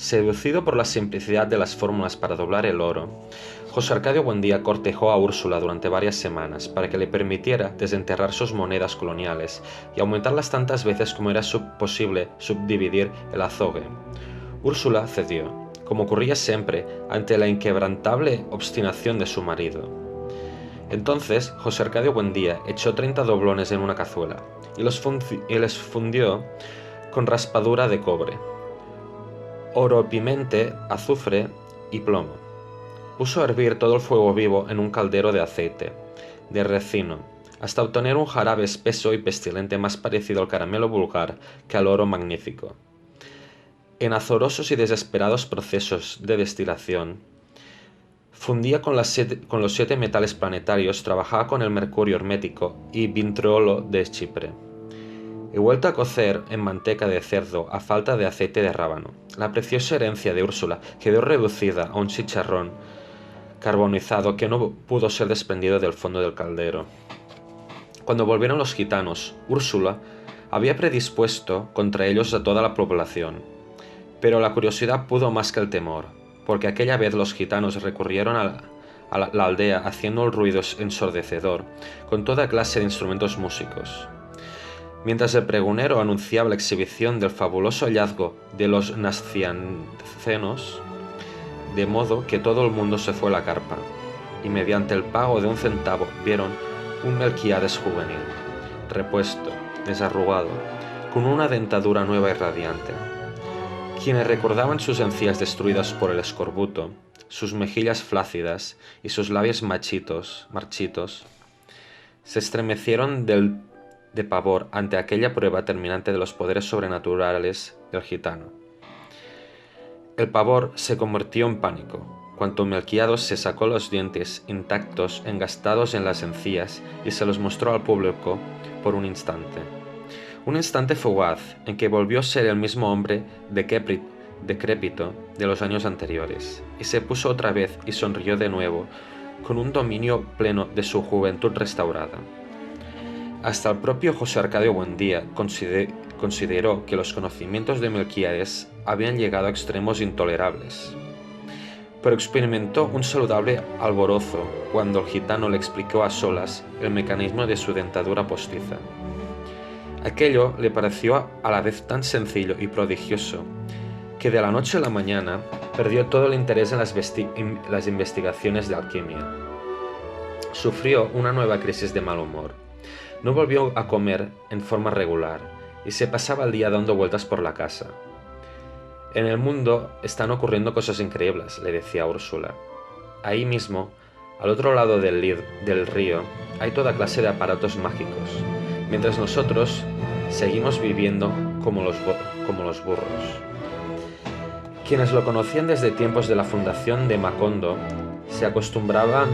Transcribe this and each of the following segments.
Seducido por la simplicidad de las fórmulas para doblar el oro, José Arcadio Buendía cortejó a Úrsula durante varias semanas para que le permitiera desenterrar sus monedas coloniales y aumentarlas tantas veces como era posible subdividir el azogue. Úrsula cedió, como ocurría siempre, ante la inquebrantable obstinación de su marido. Entonces José Arcadio Buendía echó 30 doblones en una cazuela y les fundió con raspadura de cobre, oro, pimente, azufre y plomo. Puso a hervir todo el fuego vivo en un caldero de aceite, de resino, hasta obtener un jarabe espeso y pestilente más parecido al caramelo vulgar que al oro magnífico. En azorosos y desesperados procesos de destilación, fundía con los 7 metales planetarios, trabajaba con el mercurio hermético y vitriolo de Chipre. He vuelto a cocer en manteca de cerdo a falta de aceite de rábano. La preciosa herencia de Úrsula quedó reducida a un chicharrón carbonizado que no pudo ser desprendido del fondo del caldero. Cuando volvieron los gitanos, Úrsula había predispuesto contra ellos a toda la población. Pero la curiosidad pudo más que el temor, porque aquella vez los gitanos recurrieron a la aldea haciendo el ruido ensordecedor, con toda clase de instrumentos músicos. Mientras el pregonero anunciaba la exhibición del fabuloso hallazgo de los nasciencenos, de modo que todo el mundo se fue a la carpa, y mediante el pago de 1 centavo vieron un Melquíades juvenil, repuesto, desarrugado, con una dentadura nueva y radiante. Quienes recordaban sus encías destruidas por el escorbuto, sus mejillas flácidas y sus labios marchitos, se estremecieron de pavor ante aquella prueba terminante de los poderes sobrenaturales del gitano. El pavor se convirtió en pánico, cuando Melquíades se sacó los dientes intactos engastados en las encías y se los mostró al público por un instante. Un instante fugaz en que volvió a ser el mismo hombre decrépito de los años anteriores, y se puso otra vez y sonrió de nuevo, con un dominio pleno de su juventud restaurada. Hasta el propio José Arcadio Buendía consideró que los conocimientos de Melquíades habían llegado a extremos intolerables. Pero experimentó un saludable alborozo cuando el gitano le explicó a solas el mecanismo de su dentadura postiza. Aquello le pareció a la vez tan sencillo y prodigioso que de la noche a la mañana perdió todo el interés en las investigaciones de alquimia. Sufrió una nueva crisis de mal humor. No volvió a comer en forma regular y se pasaba el día dando vueltas por la casa. En el mundo están ocurriendo cosas increíbles, le decía Úrsula. Ahí mismo, al otro lado del río, hay toda clase de aparatos mágicos, mientras nosotros seguimos viviendo como los burros. Quienes lo conocían desde tiempos de la fundación de Macondo se acostumbraban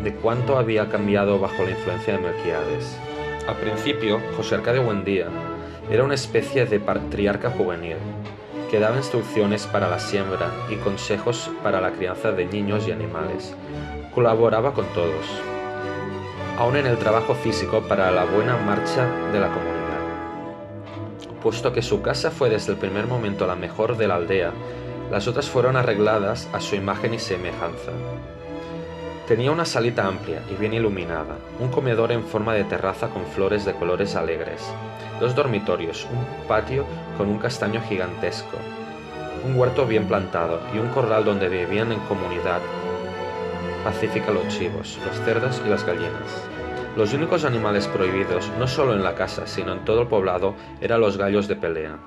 de cuánto había cambiado bajo la influencia de Melquíades. Al principio, José Arcadio Buendía era una especie de patriarca juvenil, que daba instrucciones para la siembra y consejos para la crianza de niños y animales. Colaboraba con todos, aun en el trabajo físico para la buena marcha de la comunidad. Puesto que su casa fue desde el primer momento la mejor de la aldea, las otras fueron arregladas a su imagen y semejanza. Tenía una salita amplia y bien iluminada, un comedor en forma de terraza con flores de colores alegres, 2 dormitorios, un patio con un castaño gigantesco, un huerto bien plantado y un corral donde vivían en comunidad pacífica los chivos, los cerdos y las gallinas. Los únicos animales prohibidos, no solo en la casa, sino en todo el poblado, eran los gallos de pelea.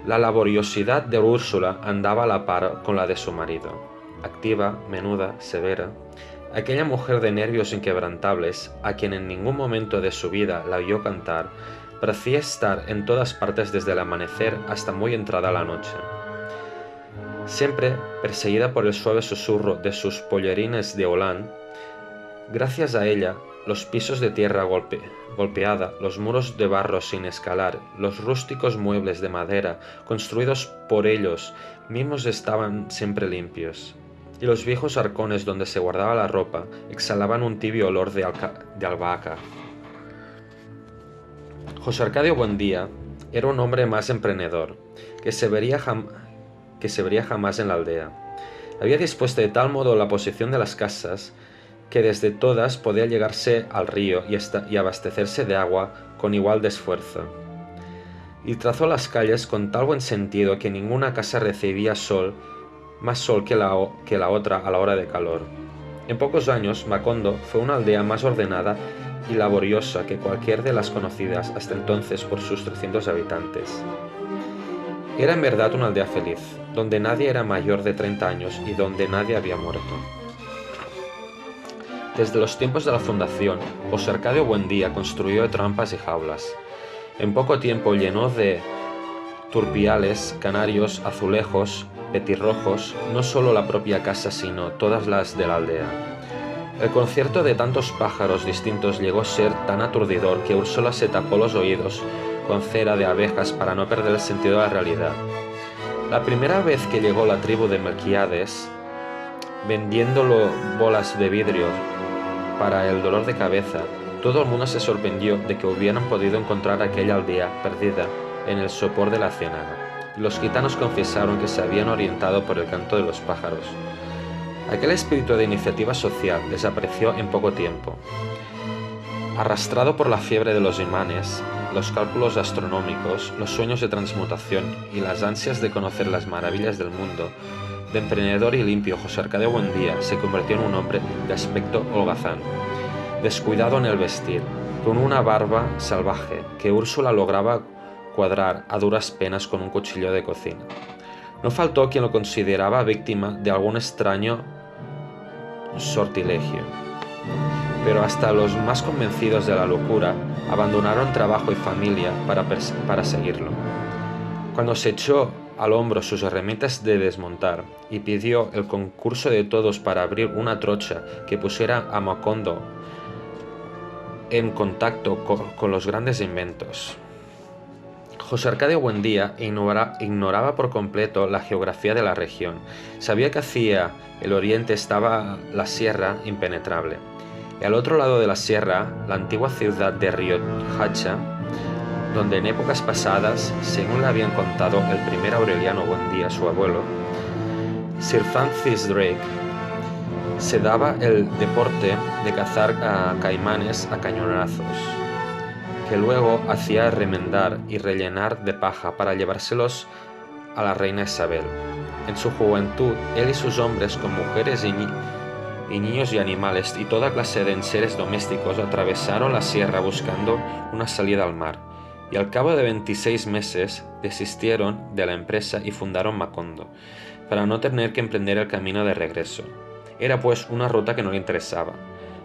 La laboriosidad de Úrsula andaba a la par con la de su marido. Activa, menuda, severa, aquella mujer de nervios inquebrantables, a quien en ningún momento de su vida la oyó cantar, parecía estar en todas partes desde el amanecer hasta muy entrada la noche. Siempre perseguida por el suave susurro de sus pollerines de holán, gracias a ella, los pisos de tierra golpeada, los muros de barro sin escalar, los rústicos muebles de madera construidos por ellos mismos estaban siempre limpios, y los viejos arcones donde se guardaba la ropa exhalaban un tibio olor de albahaca. José Arcadio Buendía Era un hombre más emprendedor, que se vería jamás en la aldea. Había dispuesto de tal modo la posición de las casas que desde todas podía llegarse al río y abastecerse de agua con igual de esfuerzo. Y trazó las calles con tal buen sentido que ninguna casa recibía más sol que la otra a la hora de calor. En pocos años, Macondo fue una aldea más ordenada y laboriosa que cualquier de las conocidas hasta entonces por sus 300 habitantes. Era en verdad una aldea feliz, donde nadie era mayor de 30 años y donde nadie había muerto. Desde los tiempos de la fundación, José Arcadio Buendía construyó trampas y jaulas. En poco tiempo llenó de turpiales, canarios, azulejos, petirrojos, no solo la propia casa, sino todas las de la aldea. El concierto de tantos pájaros distintos llegó a ser tan aturdidor que Úrsula se tapó los oídos con cera de abejas para no perder el sentido de la realidad. La primera vez que llegó la tribu de Melquiades, vendiéndolo bolas de vidrio para el dolor de cabeza, todo el mundo se sorprendió de que hubieran podido encontrar aquella aldea perdida en el sopor de la ciénaga. Los gitanos confesaron que se habían orientado por el canto de los pájaros. Aquel espíritu de iniciativa social desapareció en poco tiempo. Arrastrado por la fiebre de los imanes, los cálculos astronómicos, los sueños de transmutación y las ansias de conocer las maravillas del mundo, de emprendedor y limpio, José Arcadio Buendía se convirtió en un hombre de aspecto holgazán, descuidado en el vestir, con una barba salvaje que Úrsula lograba cuadrar a duras penas con un cuchillo de cocina. No faltó quien lo consideraba víctima de algún extraño sortilegio, pero hasta los más convencidos de la locura abandonaron trabajo y familia para seguirlo. Cuando se echó al hombro sus herramientas de desmontar y pidió el concurso de todos para abrir una trocha que pusiera a Macondo en contacto con los grandes inventos, José Arcadio Buendía ignoraba por completo la geografía de la región. Sabía que hacia el oriente estaba la sierra impenetrable, y al otro lado de la sierra, la antigua ciudad de Riohacha, donde en épocas pasadas, según le habían contado el primer Aureliano Buendía, su abuelo, Sir Francis Drake, se daba el deporte de cazar a caimanes a cañonazos, que luego hacía remendar y rellenar de paja para llevárselos a la reina Isabel. En su juventud, él y sus hombres, con mujeres y niños y animales y toda clase de enseres domésticos, atravesaron la sierra buscando una salida al mar, y al cabo de 26 meses desistieron de la empresa y fundaron Macondo, para no tener que emprender el camino de regreso. Era pues una ruta que no le interesaba,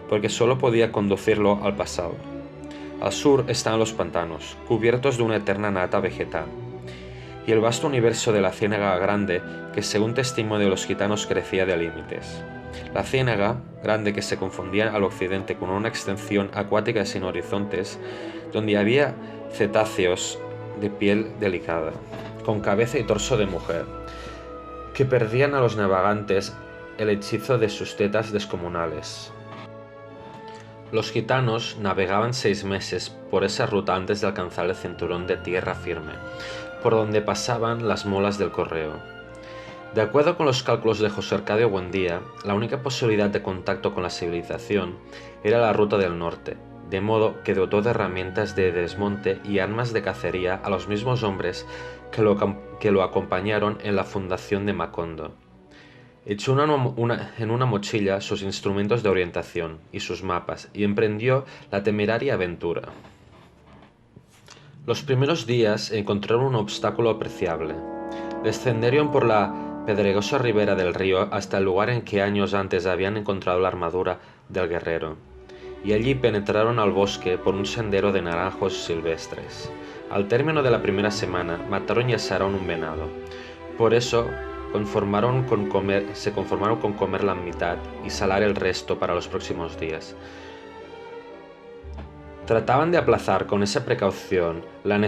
porque solo podía conducirlo al pasado. Al sur estaban los pantanos, cubiertos de una eterna nata vegetal, y el vasto universo de la Ciénaga Grande, que según testimonio de los gitanos crecía de límites. La Ciénaga Grande, que se confundía al occidente con una extensión acuática sin horizontes, donde había cetáceos de piel delicada, con cabeza y torso de mujer, que perdían a los navegantes el hechizo de sus tetas descomunales. Los gitanos navegaban 6 meses por esa ruta antes de alcanzar el cinturón de tierra firme, por donde pasaban las mulas del correo. De acuerdo con los cálculos de José Arcadio Buendía, la única posibilidad de contacto con la civilización era la ruta del norte, de modo que dotó de herramientas de desmonte y armas de cacería a los mismos hombres que lo acompañaron en la fundación de Macondo. Echó en una mochila sus instrumentos de orientación y sus mapas y emprendió la temeraria aventura. Los primeros días encontraron un obstáculo apreciable. Descendieron por la pedregosa ribera del río hasta el lugar en que años antes habían encontrado la armadura del guerrero, y allí penetraron al bosque por un sendero de naranjos silvestres. Al término de la primera semana mataron y asaron un venado. Por eso se conformaron con comer la mitad y salar el resto para los próximos días. Trataban de aplazar con esa precaución la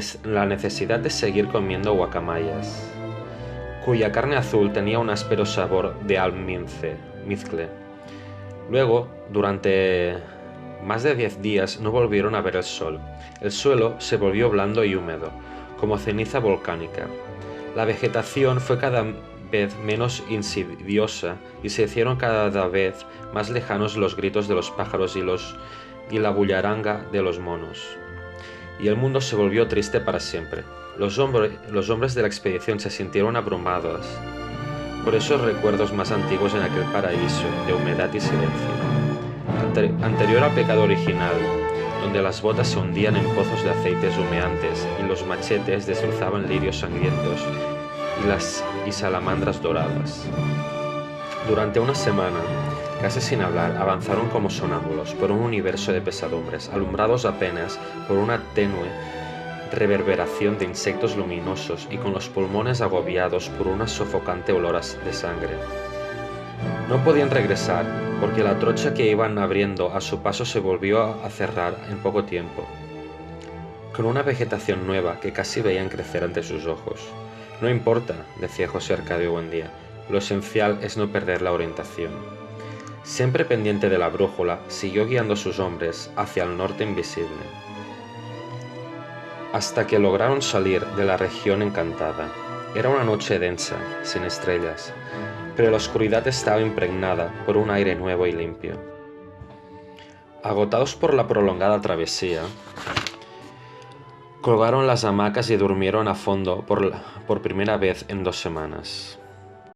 necesidad de seguir comiendo guacamayas, cuya carne azul tenía un áspero sabor de almizcle. Luego, durante más de 10 días no volvieron a ver el sol. El suelo se volvió blando y húmedo, como ceniza volcánica. La vegetación fue cada vez menos insidiosa y se hicieron cada vez más lejanos los gritos de los pájaros y la bullaranga de los monos. Y el mundo se volvió triste para siempre. Los hombres de la expedición se sintieron abrumados por esos recuerdos más antiguos en aquel paraíso de humedad y silencio. Anterior al pecado original, donde las botas se hundían en pozos de aceites humeantes y los machetes destrozaban lirios sangrientos y salamandras doradas. Durante una semana, casi sin hablar, avanzaron como sonámbulos por un universo de pesadumbres, alumbrados apenas por una tenue reverberación de insectos luminosos y con los pulmones agobiados por una sofocante olor de sangre. No podían regresar, porque la trocha que iban abriendo a su paso se volvió a cerrar en poco tiempo, con una vegetación nueva que casi veían crecer ante sus ojos. No importa, decía José Arcadio Buendía, lo esencial es no perder la orientación. Siempre pendiente de la brújula, siguió guiando a sus hombres hacia el norte invisible, hasta que lograron salir de la región encantada. Era una noche densa, sin estrellas, pero la oscuridad estaba impregnada por un aire nuevo y limpio. Agotados por la prolongada travesía, colgaron las hamacas y durmieron a fondo por primera vez en 2 semanas.